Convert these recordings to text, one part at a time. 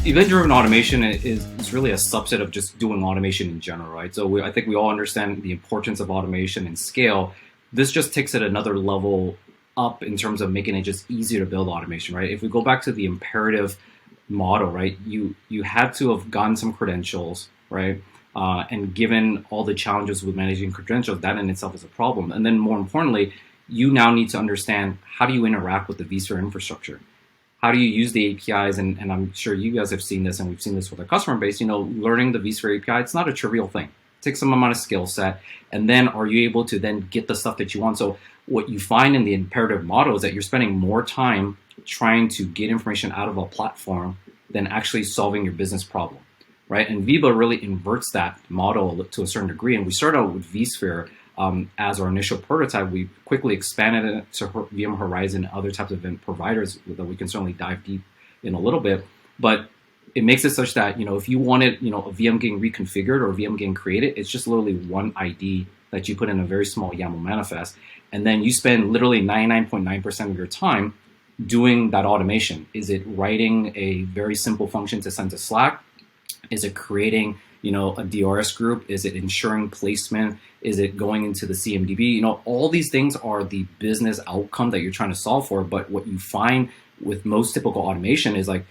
Event-driven automation is really a subset of just doing automation in general, right? So I think we all understand the importance of automation and scale. This just takes it another level up in terms of making it just easier to build automation, right? If we go back to the imperative model, right, you had to have gotten some credentials, right? And given all the challenges with managing credentials, that in itself is a problem. And then more importantly, you now need to understand how do you interact with the vSphere infrastructure. How do you use the APIs? And I'm sure you guys have seen this, and we've seen this with our customer base. Learning the vSphere API, it's not a trivial thing. It takes some amount of skill set, and then are you able to then get the stuff that you want? So what you find in the imperative model is that you're spending more time trying to get information out of a platform than actually solving your business problem, right? And Viva really inverts that model to a certain degree. And we started out with vSphere as our initial prototype. We quickly expanded it to VM Horizon and other types of event providers that we can certainly dive deep in a little bit. But it makes it such that, if you wanted, a VM getting reconfigured or a VM getting created, it's just literally one ID that you put in a very small YAML manifest. And then you spend literally 99.9% of your time doing that automation. Is it writing a very simple function to send to Slack? Is it creating a DRS group? Is it ensuring placement? Is it going into the CMDB? All these things are the business outcome that you're trying to solve for. But what you find with most typical automation is like,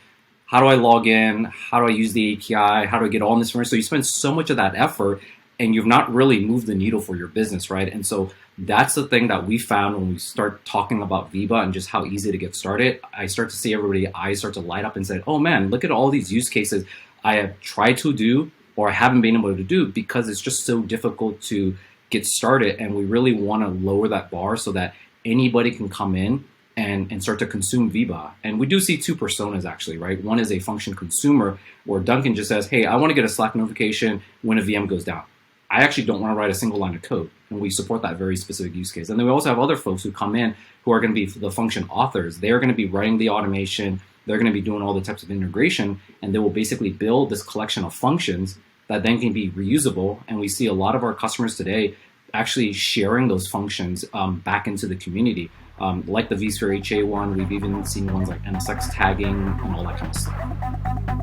how do I log in? How do I use the API? How do I get all this information? So you spend so much of that effort and you've not really moved the needle for your business, right? And so that's the thing that we found when we start talking about Viva and just how easy to get started. I start to see everybody's eyes start to light up and say, oh man, look at all these use cases I have tried to do or haven't been able to do because it's just so difficult to get started. And we really want to lower that bar so that anybody can come in and start to consume Viva. And we do see two personas actually, right? One is a function consumer where Duncan just says, hey, I want to get a Slack notification when a VM goes down. I actually don't want to write a single line of code. And we support that very specific use case. And then we also have other folks who come in who are going to be the function authors. They're going to be writing the automation. They're going to be doing all the types of integration, and they will basically build this collection of functions that then can be reusable. And we see a lot of our customers today actually sharing those functions back into the community. Like the vSphere HA one, we've even seen ones like NSX tagging and all that kind of stuff.